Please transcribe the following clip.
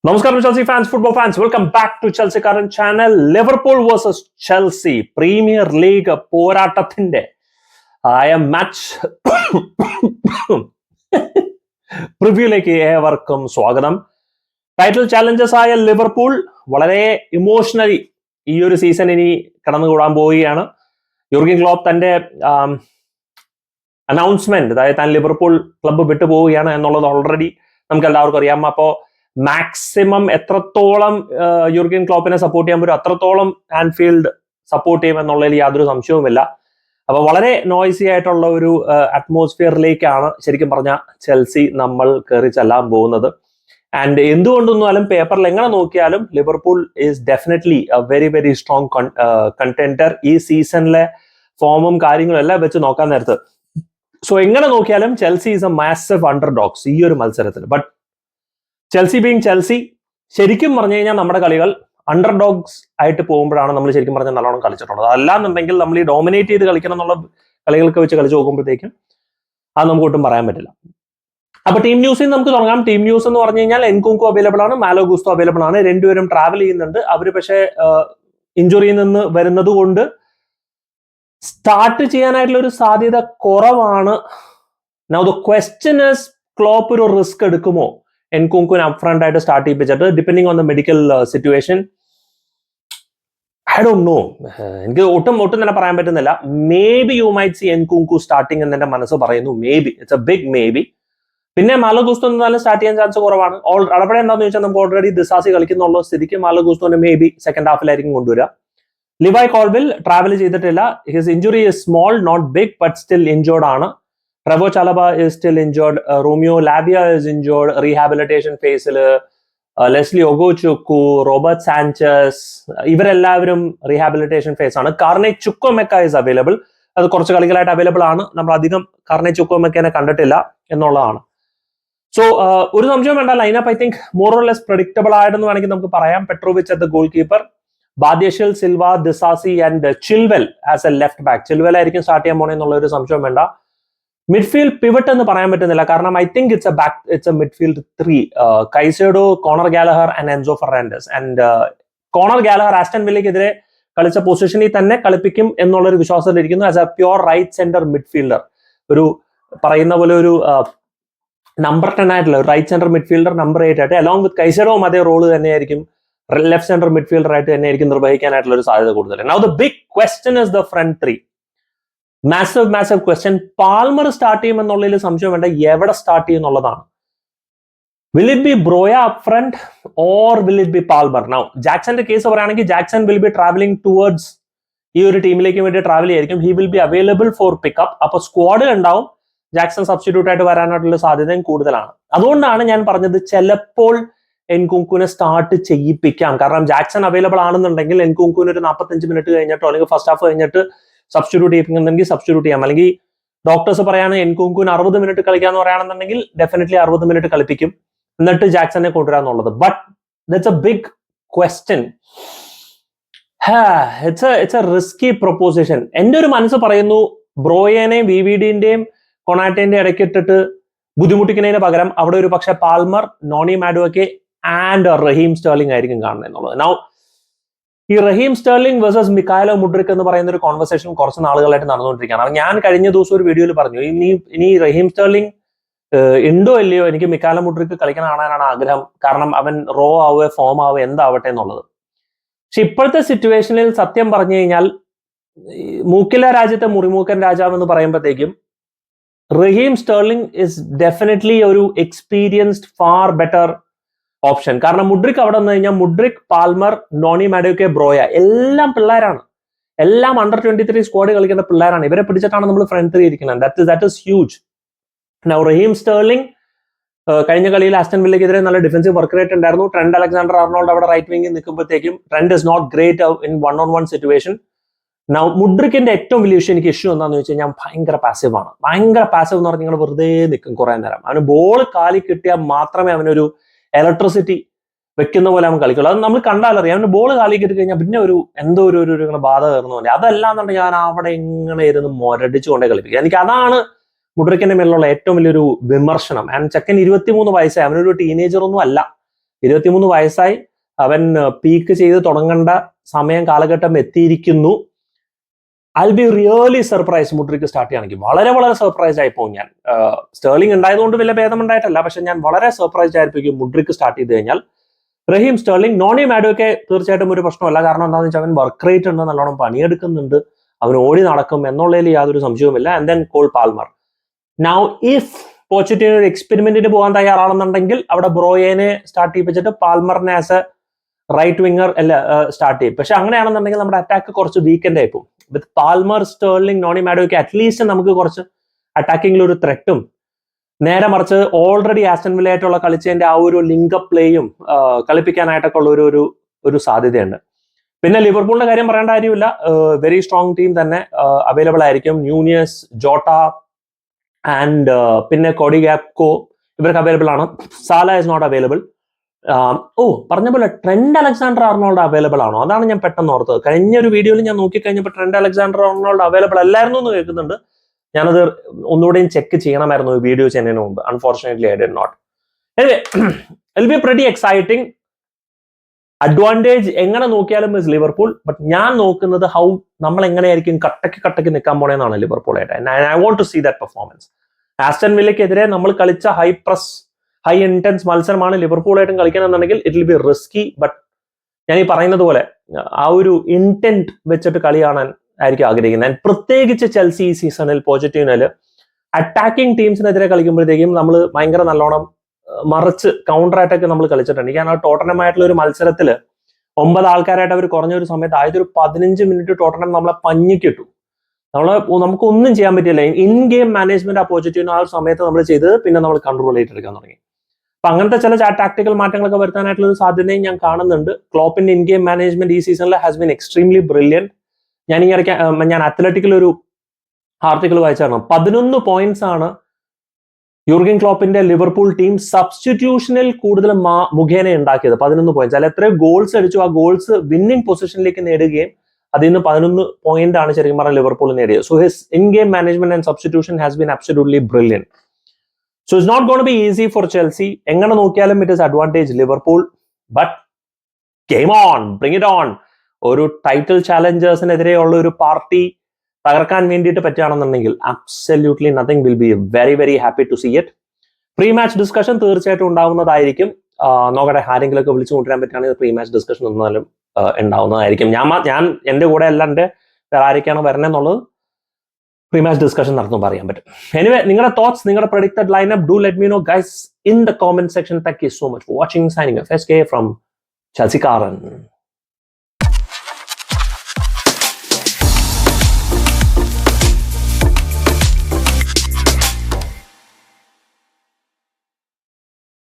നമസ്കാരം Chelsea fans, football fans, welcome back to ചെൽസിക്കാരൻ channel. Liverpool versus Chelsea premier league പോരാട്ടത്തിന്റെ match പ്രിവ്യൂലേക്ക് ഏവർക്കും സ്വാഗതം. ടൈറ്റിൽ ചാലഞ്ചേഴ്സ് ആയ ലിവർപൂൾ വളരെ ഇമോഷണലി ഈ ഒരു സീസൺ ഇനി കടന്നുകൂടാൻ പോവുകയാണ്. യൂർഗൻ ക്ലോപ്പ് തന്റെ അനൗൺസ്മെന്റ്, അതായത് താൻ ലിവർപൂൾ ക്ലബ്ബ് വിട്ടുപോവുകയാണ് എന്നുള്ളത് ഓൾറെഡി നമുക്ക് എല്ലാവർക്കും അറിയാം. അപ്പോൾ മാക്സിമം എത്രത്തോളം യൂർഗൻ ക്ലോപ്പിനെ സപ്പോർട്ട് ചെയ്യാൻ പറ്റും അത്രത്തോളം ആൻഫീൽഡ് സപ്പോർട്ട് ചെയ്യും എന്നുള്ളതിൽ യാതൊരു സംശയവുമില്ല. അപ്പൊ വളരെ നോയ്സി ആയിട്ടുള്ള ഒരു അറ്റ്മോസ്ഫിയറിലേക്കാണ് ശരിക്കും പറഞ്ഞ ചെൽസി നമ്മൾ കയറി ചെല്ലാൻ പോകുന്നത്. ആൻഡ് എന്തുകൊണ്ടൊന്നാലും പേപ്പറിൽ എങ്ങനെ നോക്കിയാലും Liverpool is definitely A very very strong contender ഈ സീസണിലെ ഫോമും കാര്യങ്ങളും എല്ലാം വെച്ച് നോക്കാൻ നേരത്ത്. സോ എങ്ങനെ നോക്കിയാലും ചെൽസി ഈസ് എ മാസീവ് അണ്ടർഡോഗ്സ് ഈ ഒരു മത്സരത്തിൽ. ബട്ട് ചെൽസി ബീങ് ചെൽസി, ശരിക്കും പറഞ്ഞു കഴിഞ്ഞാൽ നമ്മുടെ കളികൾ അണ്ടർഡോഗ്സ് ആയിട്ട് പോകുമ്പോഴാണ് നമ്മൾ ശരിക്കും പറഞ്ഞാൽ നല്ലോണം കളിച്ചിട്ടുള്ളത്. അല്ലാന്നുണ്ടെങ്കിൽ നമ്മൾ ഈ ഡോമിനേറ്റ് ചെയ്ത് കളിക്കണം എന്നുള്ള കളികൾക്ക് വെച്ച് കളിച്ച് നോക്കുമ്പോഴത്തേക്കും അത് നമുക്ക് ഒട്ടും പറയാൻ പറ്റില്ല. അപ്പൊ ടീം ന്യൂസിൽ നിന്ന് നമുക്ക് തുടങ്ങാം. ടീം ന്യൂസ് എന്ന് പറഞ്ഞു കഴിഞ്ഞാൽ എൻകുങ്കു അവൈലബിൾ ആണ്, മാലോ ഗുസ്തോ അവൈലബിൾ ആണ്. രണ്ടുപേരും ട്രാവൽ ചെയ്യുന്നുണ്ട്. അവര് പക്ഷേ ഇഞ്ചുറിയിൽ നിന്ന് വരുന്നത് കൊണ്ട് സ്റ്റാർട്ട് ചെയ്യാനായിട്ടുള്ള ഒരു സാധ്യത കുറവാണ്. Now the question is, Klopp ഒരു റിസ്ക് എടുക്കുമോ എൻകുങ്കുവിനെ അപ്ഫ്രണ്ട് ആയിട്ട് സ്റ്റാർട്ട് ചെയ്യിപ്പിച്ചിട്ട്, depending on the medical situation? I don't know. എനിക്ക് ഒട്ടും തന്നെ പറയാൻ പറ്റുന്നില്ല. Maybe you might see Nkunku starting എന്ന് എന്റെ മനസ്സ് പറയുന്നു. Maybe, it's a big maybe. പിന്നെ മാലോ ഗുസ്തോ എന്നാലും സ്റ്റാർട്ട് ചെയ്യാൻ ചാൻസ് കുറവാണ്. അവിടെ എന്താണെന്ന് വെച്ചാൽ നമുക്ക് ഓൾറെഡി ദിസാസി കളിക്കുന്നുള്ള സ്ഥിതിക്ക് മാലോ ഗുസ്തോനെ മേ ബി സെക്കൻഡ് ഹാഫിലായിരിക്കും കൊണ്ടുവരിക. ലിവായ് കോൾവിൽ ട്രാവൽ ചെയ്തിട്ടില്ല. His injury is small, not big, but still injured ആണ്. Trevoh Chalobah is still injured. Romeo Lavia is injured. Rehabilitation phase. Leslie Ogochukwu, Robert Sanchez, ഇവരെല്ലാവരും rehabilitation face ആണ്. കാർണെ ചുക്കോമെക്ക is available. അത് കുറച്ച് കളികളായിട്ട് available ആണ്. നമ്മൾ അധികം കാർണെ ചുക്കോമെക്കനെ കണ്ടിട്ടില്ല എന്നുള്ളതാണ്. സോ ഒരു സംശയം വേണ്ട, lineup I think more or less predictable ആയിട്ടെന്ന് വേണമെങ്കിൽ നമുക്ക് പറയാം. Petrovic at the goalkeeper, Badiashile, Silva, Disasi and Chilwell as a left back. Chilwell ആയിരിക്കും സ്റ്റാർട്ട് ചെയ്യാൻ പോണേ എന്നുള്ള ഒരു സംശയം വേണ്ട. മിഡ്ഫീൽഡ് പിവറ്റ് എന്ന് പറയാൻ പറ്റുന്നില്ല, കാരണം I think it's a midfield 3. Caicedo, Conor Gallagher and Enzo Fernandez. And Conor Gallagher Aston വില്ലയ്ക്കെതിരെ കളിച്ച പൊസിഷനിൽ തന്നെ കളിപ്പിക്കും എന്നുള്ളൊരു വിശ്വാസത്തിലിരിക്കുന്നു as a pure right centre midfielder. ഒരു പറയുന്ന പോലെ ഒരു നമ്പർ 10 ആയിട്ടുള്ള റൈറ്റ് സെന്റർ മിഡ്ഫീൽഡർ, നമ്പർ 8 ആയിട്ട് അലോങ് വിത്ത് കൈസേഡോവും അതേ റോള് തന്നെയായിരിക്കും ലെഫ്റ്റ് സെന്റർ മിഡ്ഫീൽഡർ ആയിട്ട് തന്നെയായിരിക്കും നിർവഹിക്കാനായിട്ടുള്ള ഒരു സാധ്യത കൂടുതൽ. Now the big question is the front 3. Massive question. Palmer start ചെയ്യും എന്നുള്ളതിൽ സംശയം വേണ്ട. എവിടെ സ്റ്റാർട്ട് ചെയ്യും എന്നുള്ളതാണ്. Will it be Broja up front or will it be Palmer? Now ജാക്സന്റെ കേസ് പറയുകയാണെങ്കിൽ Jackson will be travelling towards ഈ ഒരു ടീമിലേക്ക് വേണ്ടി ട്രാവൽ ചെയ്യായിരിക്കും. He will be available for pickup. അപ്പൊ സ്ക്വാഡിൽ ഉണ്ടാവും. ജാക്സൺ സബ്സ്റ്റിറ്റ്യൂട്ട് ആയിട്ട് വരാനായിട്ടുള്ള സാധ്യതയും കൂടുതലാണ്. അതുകൊണ്ടാണ് ഞാൻ പറഞ്ഞത് ചിലപ്പോൾ എൻകുങ്കുവിനെ സ്റ്റാർട്ട് ചെയ്യിപ്പിക്കാം. കാരണം ജാക്സൺ അവൈലബിൾ ആണെന്നുണ്ടെങ്കിൽ എൻകുങ്കുവിന് ഒരു 45 മിനിറ്റ് കഴിഞ്ഞിട്ടോ അല്ലെങ്കിൽ ഫസ്റ്റ് ഹാഫ് കഴിഞ്ഞിട്ട് സബ്സ്റ്റിറ്റ്യൂട്ട് ചെയ്യിപ്പിക്കുന്നുണ്ടെങ്കിൽ സബ്സ്റ്റിറ്റ്യൂട്ട് ചെയ്യാം. അല്ലെങ്കിൽ ഡോക്ടേഴ്സ് പറയാണ് എൻകുങ്കുവിന് 60 മിനിറ്റ് കളിക്കാന്ന് പറയുകയാണെന്നുണ്ടെങ്കിൽ ഡെഫിനറ്റ്ലി 60 മിനിറ്റ് കളിപ്പിക്കും, എന്നിട്ട് ജാക്സനെ കൊണ്ടുവരാന്നുള്ളത്. But that's a big question. It's a risky proposition. എന്റെ ഒരു മനസ്സ് പറയുന്നു ബ്രോയേനെയും വിവിഡിന്റെയും കൊണാറ്റേന്റെ ഇടയ്ക്ക് ഇട്ടിട്ട് ബുദ്ധിമുട്ടിക്കുന്നതിന് പകരം അവിടെ ഒരു പക്ഷെ Palmer, Noni Madueke and Raheem Sterling ആയിരിക്കും കാണുന്നത് എന്നുള്ളത്. നൗ ഈ Raheem Sterling versus Mykhailo Mudryk എന്ന് പറയുന്ന ഒരു കോൺവെർസേഷൻ കുറച്ച് നാളുകളായിട്ട് നടന്നുകൊണ്ടിരിക്കുകയാണ്. ഞാൻ കഴിഞ്ഞ ദിവസം ഒരു വീഡിയോയിൽ പറഞ്ഞു, ഇനി റഹീം സ്റ്റേർലിംഗ് ഉണ്ടോ ഇല്ലയോ, എനിക്ക് മിക്കായലോ മുഡ്രിക് കളിക്കാൻ കാണാനാണ് ആഗ്രഹം. കാരണം അവൻ റോ ആവുക, ഫോം ആവുക, എന്താവട്ടെ എന്നുള്ളത്. പക്ഷെ ഇപ്പോഴത്തെ സിറ്റുവേഷനിൽ സത്യം പറഞ്ഞു കഴിഞ്ഞാൽ മൂക്കില രാജ്യത്തെ മുറിമൂക്കൻ രാജാവ് എന്ന് പറയുമ്പോഴത്തേക്കും റഹീം സ്റ്റേർലിംഗ് ഇസ് ഡെഫിനറ്റ്ലി ഒരു എക്സ്പീരിയൻസ്ഡ് ഫാർ ബെറ്റർ ഓപ്ഷൻ. കാരണം മുഡ്രിക് അവിടെ വന്നു കഴിഞ്ഞാൽ മുഡ്രിക്, പാൽമർ, നോണി മാഡ്യൂക്കെ, ബ്രോയ എല്ലാം പിള്ളേരാണ്. എല്ലാം അണ്ടർ 23 സ്ക്വാഡ് കളിക്കുന്ന പിള്ളേരാണ്. ഇവരെ പിടിച്ചിട്ടാണ് നമ്മൾ ഫ്രണ്ട് 3 ഇരിക്കുന്നത്. That is huge. Now Raheem Sterling കഴിഞ്ഞ കളിയിൽ ആസ്റ്റൺ വില്ലയ്ക്കെതിരെ നല്ല ഡിഫൻസീവ് വർക്ക് റേറ്റ് ഉണ്ടായിരുന്നു. ട്രെൻഡ് അലക്സാണ്ടർ ആർണോൾഡ് അവിടെ റൈറ്റ് വിംഗിൽ നിൽക്കുമ്പോഴത്തേക്കും Trent is not great in 1-on-1 situation. Now മുഡ്രിക്കിന്റെ ഏറ്റവും വലിയ ഇഷ്യൂ എനിക്ക് എന്താണെന്ന് വെച്ച് കഴിഞ്ഞാൽ ഭയങ്കര പാസീവ് ആണ്. ഭയങ്കര പാസീവ് എന്ന് പറഞ്ഞാൽ നിങ്ങൾ വെറുതെ നിൽക്കും കുറെ നേരം. അവന് ബോൾ കാലി കിട്ടിയാൽ മാത്രമേ അവനൊരു ഇലക്ട്രിസിറ്റി വെക്കുന്ന പോലെ അവൻ കളിക്കുള്ളൂ. അത് നമ്മൾ കണ്ടാലറിയാം. അവന് ബോൾ കാലി കിട്ടി കഴിഞ്ഞാൽ പിന്നെ ഒരു എന്തോ ഒരു ബാധ കയറുന്ന പോലെ. അതല്ലാന്നുണ്ടെങ്കിൽ ഞാൻ അവിടെ ഇങ്ങനെ ഇരുന്ന് മൊരടിച്ചു കൊണ്ടേ കളിപ്പിക്കുക. എനിക്ക് അതാണ് മുഡ്രിക്കിന്റെ മേലുള്ള ഏറ്റവും വലിയൊരു വിമർശനം. ആൻഡ് ചെക്കൻ 23 വയസ്സായി, അവനൊരു ടീനേജർ ഒന്നും അല്ല. 23 വയസ്സായി, അവൻ പീക്ക് ചെയ്ത് തുടങ്ങേണ്ട സമയം കാലഘട്ടം എത്തിയിരിക്കുന്നു. I'll be really surprised മുഡ്രിക്ക് start ചെയ്യുകയാണെങ്കിൽ. വളരെ വളരെ സർപ്രൈസ് ആയി പോകും ഞാൻ. സ്റ്റേർലിംഗ് ഉണ്ടായതുകൊണ്ട് വലിയ ഭേദമുണ്ടായിട്ടല്ല, പക്ഷെ ഞാൻ വളരെ സർപ്രൈസ് ആയിരിക്കും മുഡ്രിക്ക് സ്റ്റാർട്ട് ചെയ്ത് കഴിഞ്ഞാൽ. റഹീം സ്റ്റേർലിംഗ്, നോണി മാഡുവൊക്കെ തീർച്ചയായിട്ടും ഒരു പ്രശ്നമല്ല. കാരണം എന്താണെന്ന് വെച്ചാൽ അവൻ വർക്ക് റേറ്റ് ഉണ്ട്, നല്ലോണം പണിയെടുക്കുന്നുണ്ട്, അവൻ ഓടി നടക്കും എന്നുള്ളതിൽ യാതൊരു സംശയവുമില്ല. And then Cole Palmer. Now if Pochettino ഒരു എക്സ്പെരിമെന്റിന് പോകാൻ തയ്യാറാണെന്നുണ്ടെങ്കിൽ അവിടെ ബ്രോയേനെ സ്റ്റാർട്ട് ചെയ്യിപ്പിച്ചിട്ട് പാൽമറിനെ ആസ് എ റൈറ്റ് വിങ്ങർ അല്ല സ്റ്റാർട്ട് ചെയ്യും. പക്ഷെ അങ്ങനെയാണെന്നുണ്ടെങ്കിൽ നമ്മുടെ അറ്റാക്ക് കുറച്ച് വീക്കെൻഡ് ആയിപ്പോകും. വിത്ത് പാൽമർ, സ്റ്റേർലിംഗ്, നോണി മാഡോയ്ക്ക് അറ്റ്ലീസ്റ്റ് നമുക്ക് കുറച്ച് അറ്റാക്കിംഗിൽ ഒരു ത്രെറ്റും, നേരെ മറിച്ച് ഓൾറെഡി ആസ്റ്റൺ വില്ലയായിട്ടുള്ള കളിച്ചതിന്റെ ആ ഒരു ലിങ്കപ്പ് പ്ലേയും കളിപ്പിക്കാനായിട്ടൊക്കെ ഉള്ള ഒരു സാധ്യതയുണ്ട്. പിന്നെ ലിവർപൂളിന്റെ കാര്യം പറയേണ്ട കാര്യമില്ല, വെരി സ്ട്രോങ് ടീം തന്നെ അവൈലബിൾ ആയിരിക്കും. ന്യൂനിയസ്, ജോട്ട ആൻഡ് പിന്നെ കോഡി ഗാപ്കോ ഇവർക്ക് അവൈലബിൾ ആണ്. സാല ഇസ് നോട്ട് അവൈലബിൾ. പറഞ്ഞ പോലെ ട്രെൻഡ് അലക്സാണ്ടർ ആർണോൾഡ് അവൈലബിൾ ആണോ? അതാണ് ഞാൻ പെട്ടെന്ന് ഓർത്തത്. കഴിഞ്ഞൊരു വീഡിയോയിൽ ഞാൻ നോക്കിക്കഴിഞ്ഞപ്പോൾ ട്രെൻഡ് അലക്സാണ്ടർ ആർണോൾഡ് അവൈലബിൾ അല്ലായിരുന്നു എന്ന് കേൾക്കുന്നുണ്ട്. ഞാനത് ഒന്നുകൂടെയും ചെക്ക് ചെയ്യണമായിരുന്നു വീഡിയോ ചെയ്യുന്നതിന് മുമ്പ്. Unfortunately I did not. Anyway, it will be pretty exciting. Advantage എങ്ങനെ നോക്കിയാലും ഇസ് ലിവർപൂൾ. ബട്ട് ഞാൻ നോക്കുന്നത് ഹൗ നമ്മൾ എങ്ങനെയായിരിക്കും കട്ടക്ക് നിൽക്കാൻ പോണെന്നാണ് ലിവർപൂളായിട്ട്. I want to see that performance. Aston വില്ലയ്ക്കെതിരെ നമ്മൾ കളിച്ച ഹൈ പ്രസ്, ഹൈ ഇന്റൻസ് മത്സരമാണ് ലിവർപൂളായിട്ടും കളിക്കണമെന്നുണ്ടെങ്കിൽ it will be risky. But ഞാൻ ഈ പറയുന്നത് പോലെ ആ ഒരു ഇന്റന്റ് വെച്ചിട്ട് കളി കാണാൻ ആയിരിക്കും ആഗ്രഹിക്കുന്നത്. പ്രത്യേകിച്ച് ചെൽസി ഈ സീസണിൽ പോച്ചറ്റിനോയിൽ അറ്റാക്കിംഗ് ടീംസിനെതിരെ കളിക്കുമ്പോഴത്തേക്കും നമ്മൾ ഭയങ്കര നല്ലോണം മറിച്ച് കൗണ്ടർ അറ്റാക്ക് നമ്മൾ കളിച്ചിട്ടുണ്ട്. കാരണം ടോട്ടനമായിട്ടുള്ള ഒരു മത്സരത്തിൽ 9 ആൾക്കാരായിട്ട് അവർ കുറഞ്ഞൊരു സമയത്ത് ആദ്യത്തെ ഒരു 15 മിനിറ്റ് ടോട്ടനം നമ്മളെ പഞ്ഞിക്കിട്ടു. നമുക്കൊന്നും ചെയ്യാൻ പറ്റില്ല. ഇൻ ഗെയിം മാനേജ്മെന്റ് ആ പോച്ചറ്റിനോ ആ ഒരു സമയത്ത് നമ്മൾ ചെയ്ത് പിന്നെ നമ്മൾ കൺട്രോൾ ചെയ്തെടുക്കാൻ തുടങ്ങി. അപ്പൊ അങ്ങനത്തെ ചില ടാക്ടിക്കൽ മാറ്റങ്ങളൊക്കെ വരുത്താനായിട്ടുള്ള ഒരു സാധ്യതയും ഞാൻ കാണുന്നുണ്ട്. ക്ലോപ്പിന്റെ ഇൻ ഗെയിം മാനേജ്മെന്റ് ഈ സീസണിൽ ഹാസ് ബീൻ എക്സ്ട്രീംലി ബ്രില്യന്റ്. ഞാൻ അത്ലറ്റിക്കിൽ ഒരു ആർട്ടിക്കിൾ വായിച്ചായിരുന്നു. 11 പോയിന്റ്സ് ആണ് യൂർഗൻ ക്ലോപ്പിന്റെ ലിവർപൂൾ ടീം സബ്സ്റ്റിറ്റ്യൂഷനിൽ കൂടുതൽ മുഖേന ഉണ്ടാക്കിയത്. 11 പോയിന്റ്സ്. അല്ല, എത്ര ഗോൾസ് അടിച്ചു, ആ ഗോൾസ് വിന്നിംഗ് പൊസിഷനിലേക്ക് നേടുകയും അതിൽ നിന്ന് 11 പോയിന്റ് ആണ് ശരിക്കും പറഞ്ഞാൽ ലിവർപൂൾ നേടിയത്. So his in game management and substitution has been absolutely brilliant. So it's not going to be easy for Chelsea. എങ്ങനെ നോക്കിയാലും it is advantage Liverpool. But game on, bring it on. ഒരു title ചാലഞ്ചേഴ്സിനെതിരെയുള്ള ഒരു party തകർക്കാൻ വേണ്ടിയിട്ട് പറ്റുകയാണെന്നുണ്ടെങ്കിൽ absolutely nothing will be very very happy to see it. Pre match discussion തീർച്ചയായിട്ടും ഉണ്ടാവുന്നതായിരിക്കും. നോക്കട്ടെ, ആരെങ്കിലുമൊക്കെ വിളിച്ചു കൊണ്ടുവരാൻ പറ്റുകയാണെങ്കിൽ പ്രീ മാച്ച് ഡിസ്കഷൻ ഒന്നാലും ഉണ്ടാവുന്നതായിരിക്കും. ഞാൻ എന്റെ കൂടെ അല്ലാണ്ട് വേറെ ആരൊക്കെയാണ് വരണമെന്നുള്ളത് pre-match discussion നടത്തുമ്പോൾ പറയാൻ പറ്റും. Anyway, നിങ്ങളുടെ thoughts, നിങ്ങളുടെ predicted lineup, do let me know guys in the comment section. Thank you so much for watching. Signing off, SK from Chelsea Karan.